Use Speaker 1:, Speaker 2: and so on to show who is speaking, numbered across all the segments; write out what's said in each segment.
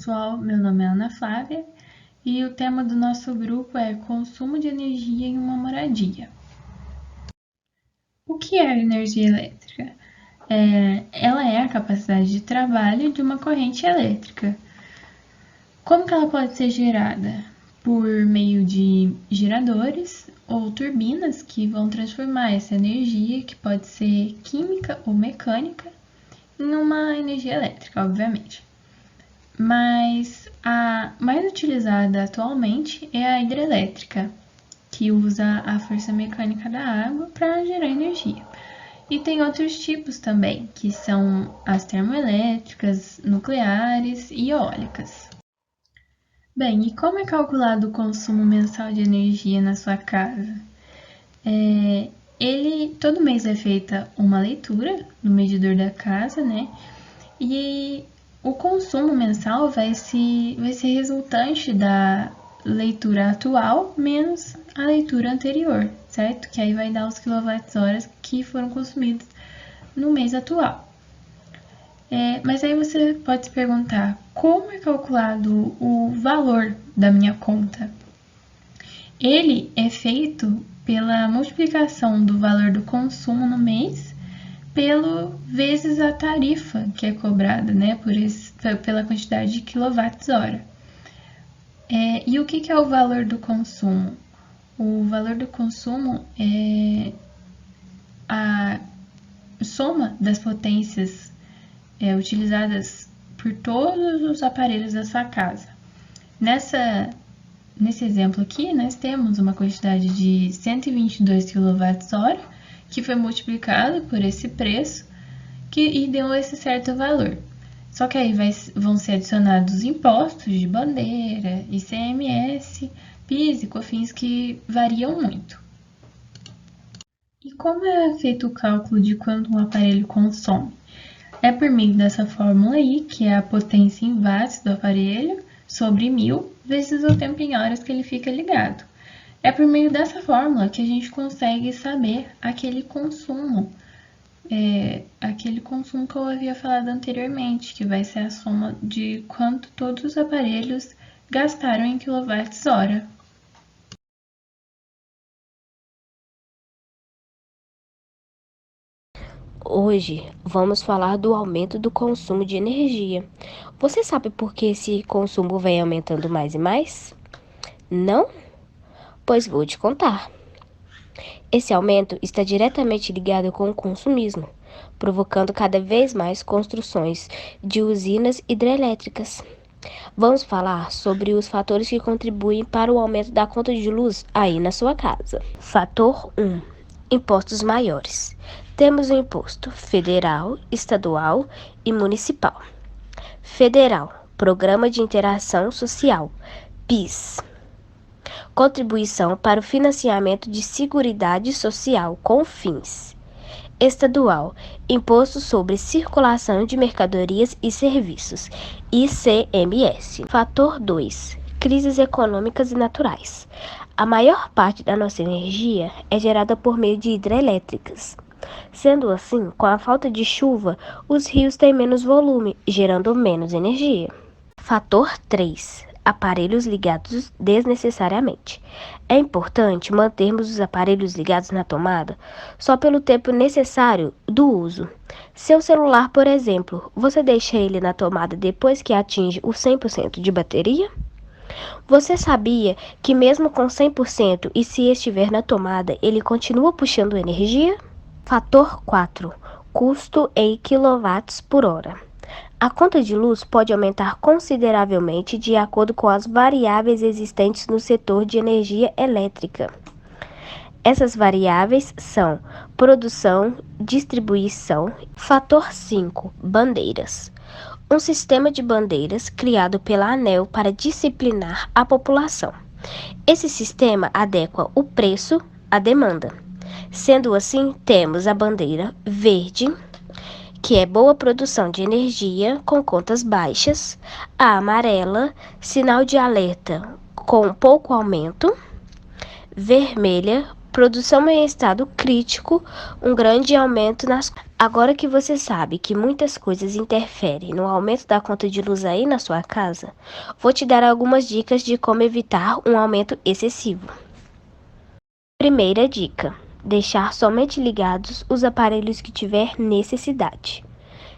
Speaker 1: pessoal, meu nome é Ana Flávia e o tema do nosso grupo é consumo de energia em uma moradia. O que é energia elétrica? Ela é a capacidade de trabalho de uma corrente elétrica. Como que ela pode ser gerada? Por meio de geradores ou turbinas que vão transformar essa energia, que pode ser química ou mecânica, em uma energia elétrica, obviamente. Mas a mais utilizada atualmente é a hidrelétrica, que usa a força mecânica da água para gerar energia. E tem outros tipos também, que são as termoelétricas, nucleares e eólicas. Bem, e como é calculado o consumo mensal de energia na sua casa? Todo mês é feita uma leitura no medidor da casa, né? E o consumo mensal vai ser resultante da leitura atual menos a leitura anterior, certo? Que aí vai dar os quilowatts-horas que foram consumidos no mês atual. Mas aí você pode se perguntar, como é calculado o valor da minha conta? Ele é feito pela multiplicação do valor do consumo no mês vezes a tarifa que é cobrada, né, pela quantidade de quilowatts-hora. E o que é o valor do consumo? O valor do consumo é a soma das potências utilizadas por todos os aparelhos da sua casa. Nesse exemplo aqui, nós temos uma quantidade de 122 kWh que foi multiplicado por esse preço e deu esse certo valor. Só que aí vão ser adicionados impostos de bandeira, ICMS, PIS e COFINS que variam muito. E como é feito o cálculo de quanto um aparelho consome? É por meio dessa fórmula aí, que é a potência em watts do aparelho sobre 1000 vezes o tempo em horas que ele fica ligado. É por meio dessa fórmula que a gente consegue saber aquele consumo que eu havia falado anteriormente, que vai ser a soma de quanto todos os aparelhos gastaram em quilowatts-hora.
Speaker 2: Hoje vamos falar do aumento do consumo de energia. Você sabe por que esse consumo vem aumentando mais e mais? Não? Pois vou te contar. Esse aumento está diretamente ligado com o consumismo, provocando cada vez mais construções de usinas hidrelétricas. Vamos falar sobre os fatores que contribuem para o aumento da conta de luz aí na sua casa. Fator 1. Impostos maiores. Temos o imposto federal, estadual e municipal. Federal, Programa de Interação Social, PIS. Contribuição para o financiamento de Seguridade Social, CONFINS. Estadual, Imposto sobre Circulação de Mercadorias e Serviços, ICMS. Fator 2. Crises econômicas e naturais. A maior parte da nossa energia é gerada por meio de hidrelétricas. Sendo assim, com a falta de chuva, os rios têm menos volume, gerando menos energia. Fator 3. Aparelhos ligados desnecessariamente. É importante mantermos os aparelhos ligados na tomada só pelo tempo necessário do uso. Seu celular, por exemplo, você deixa ele na tomada depois que atinge o 100% de bateria? Você sabia que mesmo com 100% e se estiver na tomada, ele continua puxando energia? Fator 4. Custo em quilowatts por hora. A conta de luz pode aumentar consideravelmente de acordo com as variáveis existentes no setor de energia elétrica. Essas variáveis são produção, distribuição. Fator 5. Bandeiras. Um sistema de bandeiras criado pela ANEEL para disciplinar a população. Esse sistema adequa o preço à demanda. Sendo assim, temos a bandeira verde, que é boa produção de energia com contas baixas, a amarela, sinal de alerta com pouco aumento, vermelha, produção em estado crítico, um grande aumento nas... Agora que você sabe que muitas coisas interferem no aumento da conta de luz aí na sua casa, vou te dar algumas dicas de como evitar um aumento excessivo. Primeira dica: deixar somente ligados os aparelhos que tiver necessidade.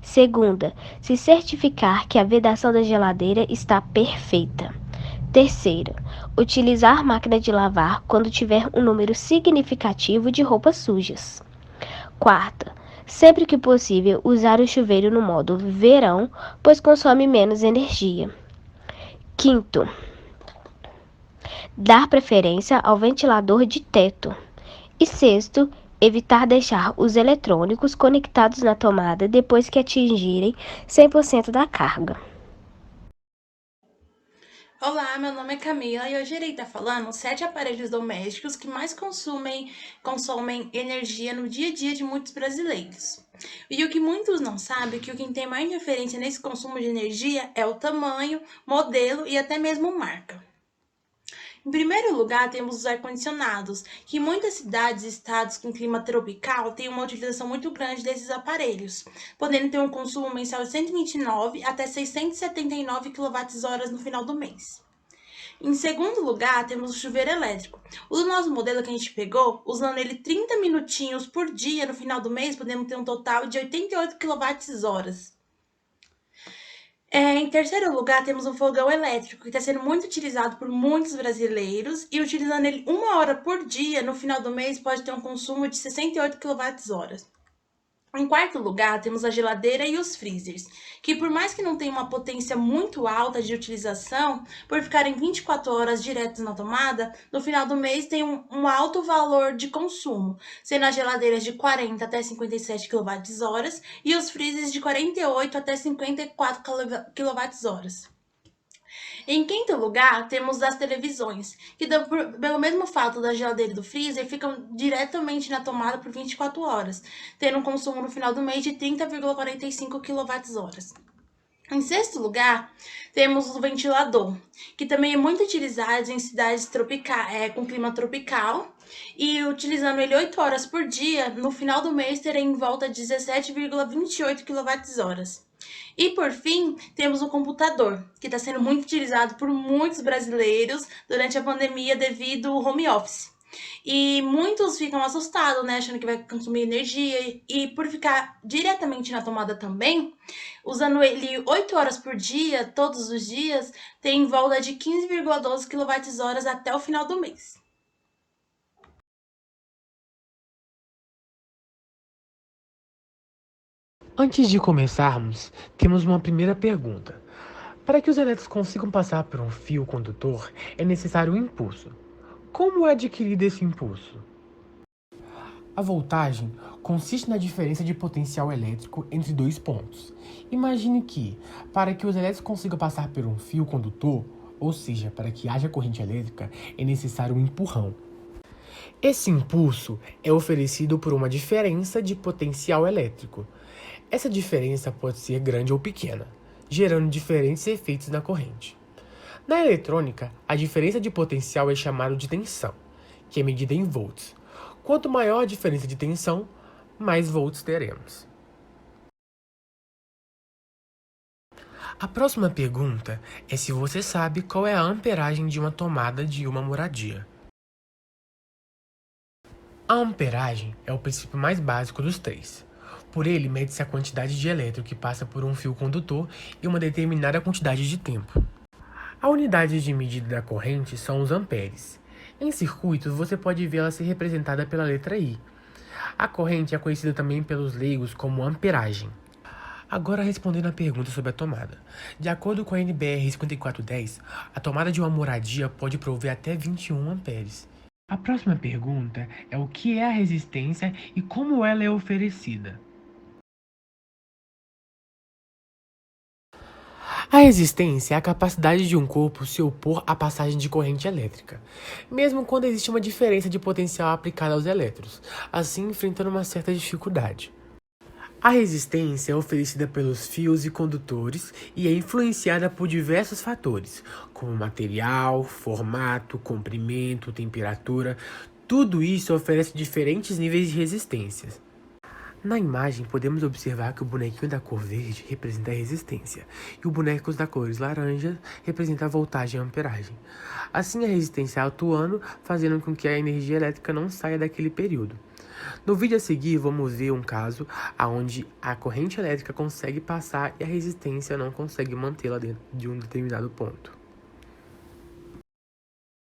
Speaker 2: Segunda, se certificar que a vedação da geladeira está perfeita. Terceira, utilizar máquina de lavar quando tiver um número significativo de roupas sujas. Quarta, sempre que possível, usar o chuveiro no modo verão, pois consome menos energia. Quinto, dar preferência ao ventilador de teto. E sexto, evitar deixar os eletrônicos conectados na tomada depois que atingirem 100% da carga.
Speaker 3: Olá, meu nome é Camila e hoje irei estar falando 7 aparelhos domésticos que mais consomem energia no dia a dia de muitos brasileiros. E o que muitos não sabem é que o que tem mais interferência nesse consumo de energia é o tamanho, modelo e até mesmo marca. Em primeiro lugar, temos os ar-condicionados, que em muitas cidades e estados com clima tropical têm uma utilização muito grande desses aparelhos, podendo ter um consumo mensal de 129 até 679 kWh no final do mês. Em segundo lugar, temos o chuveiro elétrico. O nosso modelo que a gente pegou, usando ele 30 minutinhos por dia no final do mês, podemos ter um total de 88 kWh. Em terceiro lugar, temos um fogão elétrico, que está sendo muito utilizado por muitos brasileiros, e utilizando ele 1 hora por dia, no final do mês, pode ter um consumo de 68 kWh. Em quarto lugar, temos a geladeira e os freezers, que por mais que não tenham uma potência muito alta de utilização, por ficarem 24 horas diretos na tomada, no final do mês tem um alto valor de consumo, sendo as geladeiras de 40 até 57 kWh e os freezers de 48 até 54 kWh. Em quinto lugar, temos as televisões, que pelo mesmo fato da geladeira e do freezer, ficam diretamente na tomada por 24 horas, tendo um consumo no final do mês de 30,45 kWh. Em sexto lugar, temos o ventilador, que também é muito utilizado em cidades com clima tropical, e utilizando ele 8 horas por dia, no final do mês terá em volta de 17,28 kWh. E por fim, temos o computador, que está sendo muito utilizado por muitos brasileiros durante a pandemia devido ao home office. E muitos ficam assustados, né, achando que vai consumir energia, e por ficar diretamente na tomada também, usando ele 8 horas por dia, todos os dias, tem em volta de 15,12 kWh até o final do mês.
Speaker 4: Antes de começarmos, temos uma primeira pergunta. Para que os elétrons consigam passar por um fio condutor, é necessário um impulso. Como é adquirido esse impulso? A voltagem consiste na diferença de potencial elétrico entre dois pontos. Imagine que, para que os elétrons consigam passar por um fio condutor, ou seja, para que haja corrente elétrica, é necessário um empurrão. Esse impulso é oferecido por uma diferença de potencial elétrico. Essa diferença pode ser grande ou pequena, gerando diferentes efeitos na corrente. Na eletrônica, a diferença de potencial é chamada de tensão, que é medida em volts. Quanto maior a diferença de tensão, mais volts teremos. A próxima pergunta é se você sabe qual é a amperagem de uma tomada de uma moradia. A amperagem é o princípio mais básico dos três. Por ele, mede-se a quantidade de elétron que passa por um fio condutor em uma determinada quantidade de tempo. A unidade de medida da corrente são os amperes. Em circuitos, você pode vê-la ser representada pela letra I. A corrente é conhecida também pelos leigos como amperagem. Agora, respondendo a pergunta sobre a tomada. De acordo com a NBR 5410, a tomada de uma moradia pode prover até 21 amperes. A próxima pergunta é o que é a resistência e como ela é oferecida. A resistência é a capacidade de um corpo se opor à passagem de corrente elétrica, mesmo quando existe uma diferença de potencial aplicada aos elétrons, assim enfrentando uma certa dificuldade. A resistência é oferecida pelos fios e condutores e é influenciada por diversos fatores, como material, formato, comprimento, temperatura. Tudo isso oferece diferentes níveis de resistências. Na imagem, podemos observar que o bonequinho da cor verde representa a resistência e o boneco da cores laranja representa a voltagem e a amperagem. Assim, a resistência atuando, fazendo com que a energia elétrica não saia daquele período. No vídeo a seguir, vamos ver um caso onde a corrente elétrica consegue passar e a resistência não consegue mantê-la dentro de um determinado ponto.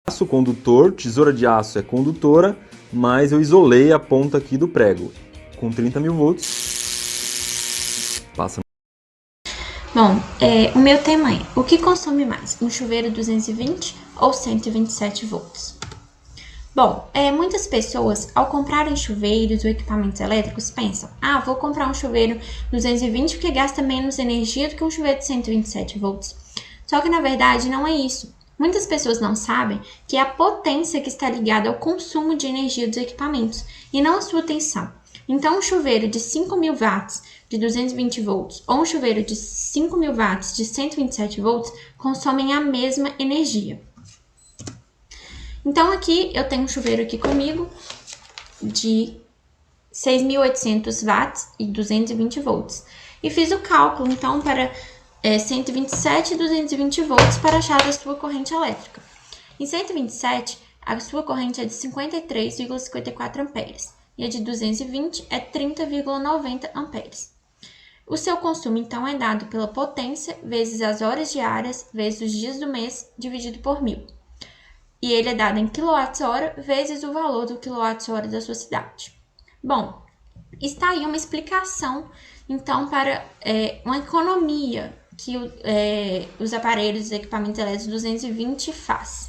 Speaker 5: Aço condutor, tesoura de aço é condutora, mas eu isolei a ponta aqui do prego. Com 30.000 volts, passa.
Speaker 6: Bom, o meu tema é: o que consome mais, um chuveiro 220 ou 127 volts? Bom, muitas pessoas, ao comprarem chuveiros ou equipamentos elétricos, pensam: vou comprar um chuveiro 220 porque gasta menos energia do que um chuveiro de 127 volts. Só que, na verdade, não é isso. Muitas pessoas não sabem que é a potência que está ligada ao consumo de energia dos equipamentos e não a sua tensão. Então, um chuveiro de 5.000 watts de 220 volts ou um chuveiro de 5.000 watts de 127 volts consomem a mesma energia. Então, aqui eu tenho um chuveiro aqui comigo de 6.800 watts e 220 volts. E fiz o cálculo, então, para 127 e 220 volts para achar a sua corrente elétrica. Em 127, a sua corrente é de 53,54 amperes. E a de 220 é 30,90 amperes. O seu consumo, então, é dado pela potência vezes as horas diárias vezes os dias do mês dividido por 1.000. E ele é dado em kWh vezes o valor do kWh da sua cidade. Bom, está aí uma explicação, então, para uma economia que os aparelhos, os equipamentos elétricos 220 faz.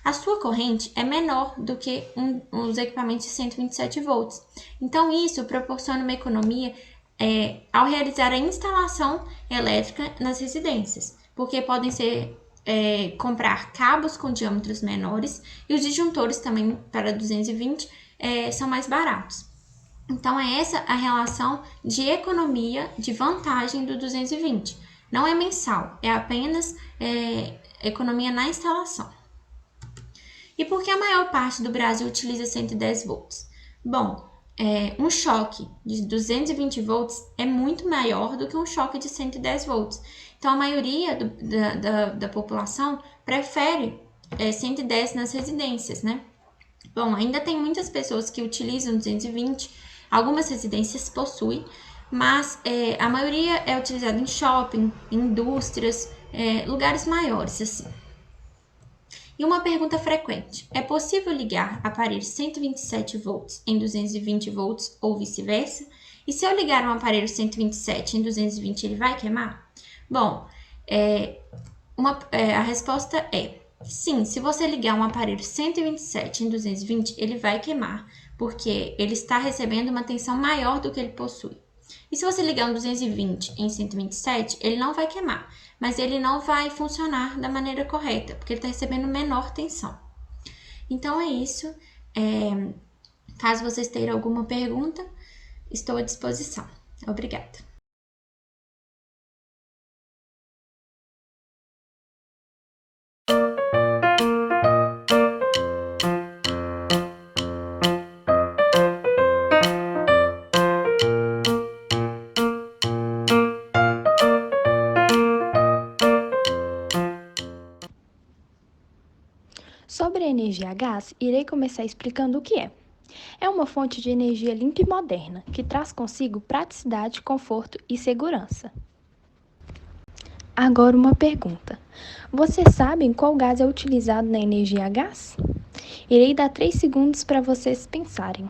Speaker 6: A sua corrente é menor do que os equipamentos de 127 volts. Então, isso proporciona uma economia ao realizar a instalação elétrica nas residências, porque podem ser comprar cabos com diâmetros menores e os disjuntores também para 220 são mais baratos. Então, é essa a relação de economia, de vantagem do 220. Não é mensal, é apenas economia na instalação. E por que a maior parte do Brasil utiliza 110 volts? Bom, um choque de 220 volts é muito maior do que um choque de 110 volts. Então, a maioria da população prefere 110 nas residências, né? Bom, ainda tem muitas pessoas que utilizam 220, algumas residências possuem, mas a maioria é utilizada em shopping, em indústrias, lugares maiores, assim. E uma pergunta frequente: é possível ligar aparelhos 127 volts em 220 volts ou vice-versa? E se eu ligar um aparelho 127 em 220, ele vai queimar? Bom, a resposta é sim. Se você ligar um aparelho 127 em 220, ele vai queimar, porque ele está recebendo uma tensão maior do que ele possui. E se você ligar um 220 em 127, ele não vai queimar, mas ele não vai funcionar da maneira correta, porque ele está recebendo menor tensão. Então é isso. Caso vocês tenham alguma pergunta, estou à disposição. Obrigada.
Speaker 7: Sobre a energia a gás, irei começar explicando o que é. É uma fonte de energia limpa e moderna, que traz consigo praticidade, conforto e segurança. Agora uma pergunta: vocês sabem qual gás é utilizado na energia a gás? Irei dar 3 segundos para vocês pensarem.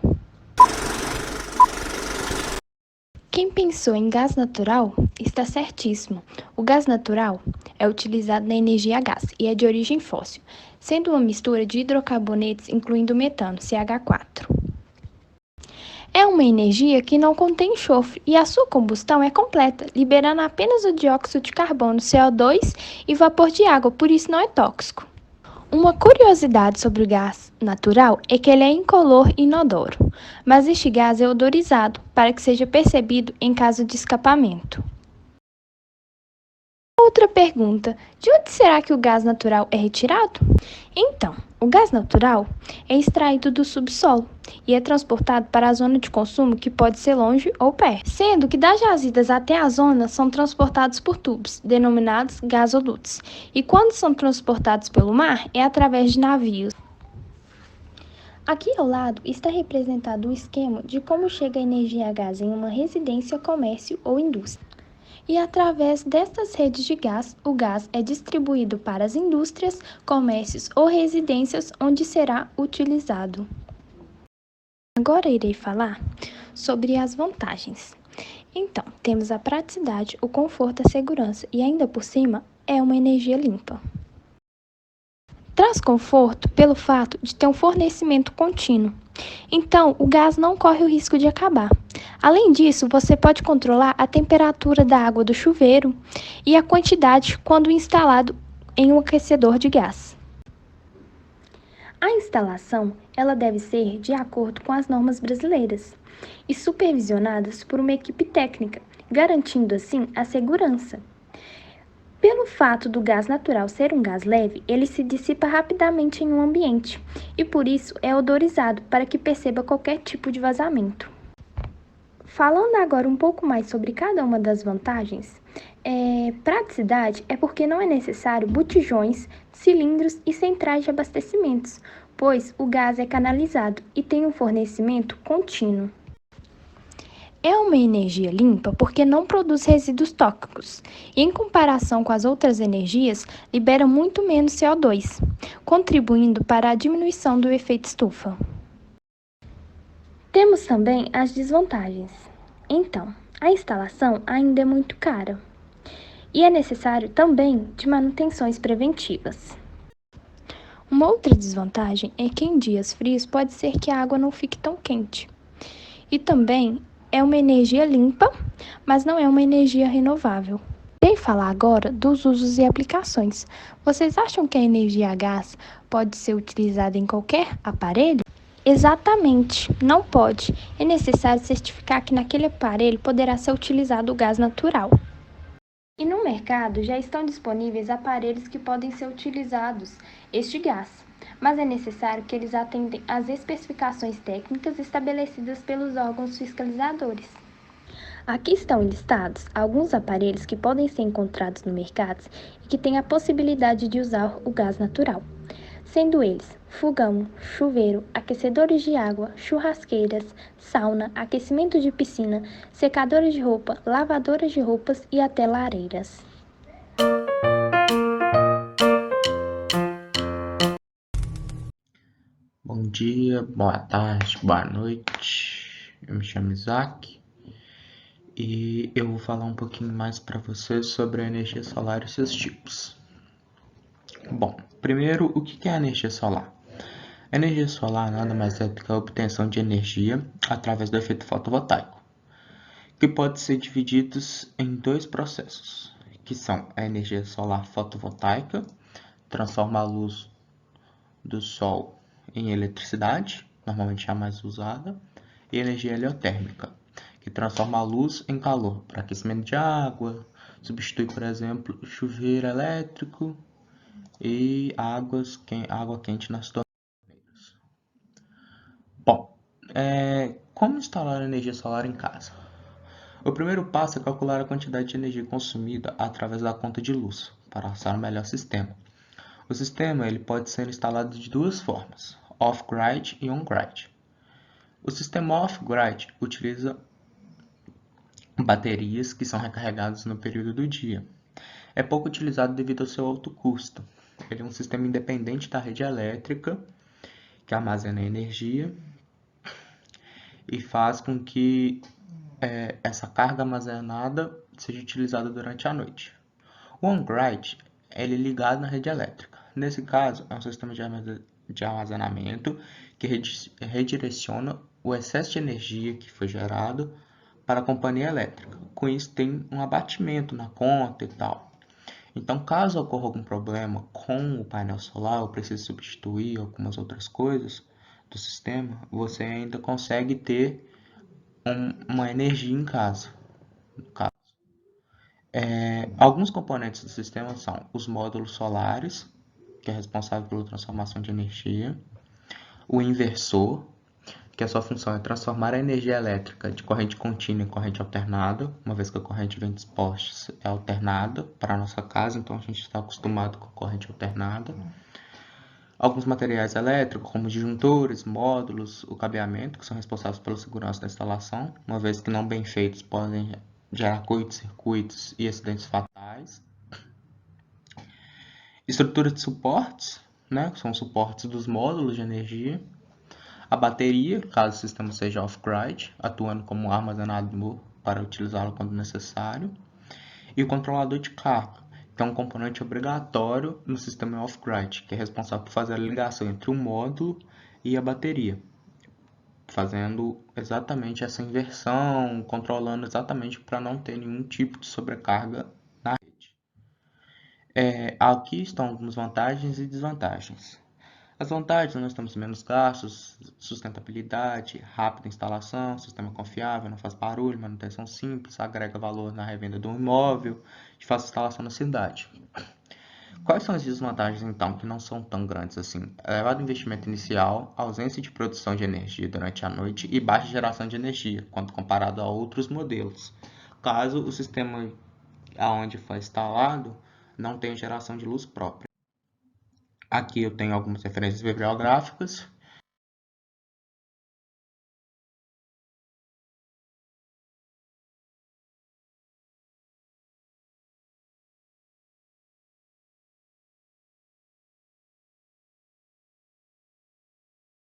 Speaker 7: Quem pensou em gás natural está certíssimo. O gás natural é utilizado na energia a gás e é de origem fóssil, sendo uma mistura de hidrocarbonetos, incluindo metano, CH4. É uma energia que não contém enxofre e a sua combustão é completa, liberando apenas o dióxido de carbono, CO2 e vapor de água, por isso não é tóxico. Uma curiosidade sobre o gás natural é que ele é incolor e inodoro, mas este gás é odorizado para que seja percebido em caso de escapamento. Outra pergunta: de onde será que o gás natural é retirado? Então, o gás natural é extraído do subsolo e é transportado para a zona de consumo, que pode ser longe ou perto, sendo que das jazidas até a zona são transportados por tubos, denominados gasodutos, e quando são transportados pelo mar é através de navios. Aqui ao lado está representado o esquema de como chega a energia a gás em uma residência, comércio ou indústria. E através destas redes de gás, o gás é distribuído para as indústrias, comércios ou residências onde será utilizado. Agora irei falar sobre as vantagens. Então, temos a praticidade, o conforto, a segurança e ainda por cima é uma energia limpa. Traz conforto pelo fato de ter um fornecimento contínuo. Então, o gás não corre o risco de acabar. Além disso, você pode controlar a temperatura da água do chuveiro e a quantidade quando instalado em um aquecedor de gás. A instalação, ela deve ser de acordo com as normas brasileiras e supervisionadas por uma equipe técnica, garantindo assim a segurança. Pelo fato do gás natural ser um gás leve, ele se dissipa rapidamente em um ambiente e por isso é odorizado para que perceba qualquer tipo de vazamento. Falando agora um pouco mais sobre cada uma das vantagens, praticidade é porque não é necessário botijões, cilindros e centrais de abastecimentos, pois o gás é canalizado e tem um fornecimento contínuo. É uma energia limpa porque não produz resíduos tóxicos e, em comparação com as outras energias, libera muito menos CO2, contribuindo para a diminuição do efeito estufa. Temos também as desvantagens. Então, a instalação ainda é muito cara e é necessário também de manutenções preventivas. Uma outra desvantagem é que em dias frios pode ser que a água não fique tão quente. E também é uma energia limpa, mas não é uma energia renovável. Irei falar agora dos usos e aplicações. Vocês acham que a energia a gás pode ser utilizada em qualquer aparelho? Exatamente, não pode. É necessário certificar que naquele aparelho poderá ser utilizado o gás natural. E no mercado já estão disponíveis aparelhos que podem ser utilizados este gás, mas é necessário que eles atendam às especificações técnicas estabelecidas pelos órgãos fiscalizadores. Aqui estão listados alguns aparelhos que podem ser encontrados no mercado e que têm a possibilidade de usar o gás natural, sendo eles fogão, chuveiro, aquecedores de água, churrasqueiras, sauna, aquecimento de piscina, secadores de roupa, lavadoras de roupas e até lareiras.
Speaker 8: Bom dia, boa tarde, boa noite. Eu me chamo Isaac e eu vou falar um pouquinho mais para vocês sobre a energia solar e seus tipos. Bom, primeiro, o que é a energia solar? A energia solar nada mais é do que a obtenção de energia através do efeito fotovoltaico, que pode ser divididos em dois processos, que são a energia solar fotovoltaica, transforma a luz do sol em eletricidade, normalmente a mais usada, e energia heliotérmica, que transforma a luz em calor para aquecimento de água, substitui, por exemplo, chuveiro elétrico e água quente nas torneiras. Bom, como instalar energia solar em casa? O primeiro passo é calcular a quantidade de energia consumida através da conta de luz, para usar o melhor sistema. O sistema ele pode ser instalado de duas formas, off-grid e on-grid. O sistema off-grid utiliza baterias que são recarregadas no período do dia. É pouco utilizado devido ao seu alto custo. Ele é um sistema independente da rede elétrica, que armazena energia e faz com que essa carga armazenada seja utilizada durante a noite. O on-grid ele é ligado na rede elétrica. Nesse caso, é um sistema de armazenamento que redireciona o excesso de energia que foi gerado para a companhia elétrica. Com isso, tem um abatimento na conta e tal. Então, caso ocorra algum problema com o painel solar, ou precise substituir algumas outras coisas do sistema, você ainda consegue ter uma energia em casa. No caso. Alguns componentes do sistema são os módulos solares, que é responsável pela transformação de energia, o inversor, que a sua função é transformar a energia elétrica de corrente contínua em corrente alternada, uma vez que a corrente vem dos postes é alternada para a nossa casa, então a gente está acostumado com a corrente alternada. Alguns materiais elétricos, como disjuntores, módulos, o cabeamento, que são responsáveis pela segurança da instalação, uma vez que não bem feitos podem gerar curtos-circuitos e acidentes fatais. Estrutura de suportes, né, que são os suportes dos módulos de energia. A bateria, caso o sistema seja off-grid, atuando como armazenador para utilizá-lo quando necessário. E o controlador de carga, que é um componente obrigatório no sistema off-grid, que é responsável por fazer a ligação entre o módulo e a bateria, fazendo exatamente essa inversão, controlando exatamente para não ter nenhum tipo de sobrecarga na rede. Aqui estão algumas vantagens e desvantagens. As vantagens: nós temos menos gastos, sustentabilidade, rápida instalação, sistema confiável, não faz barulho, manutenção simples, agrega valor na revenda do imóvel e faz instalação na cidade. Quais são as desvantagens, então, que não são tão grandes assim? Elevado investimento inicial, ausência de produção de energia durante a noite e baixa geração de energia, quando comparado a outros modelos, caso o sistema onde foi instalado não tenha geração de luz própria. Aqui eu tenho algumas referências bibliográficas.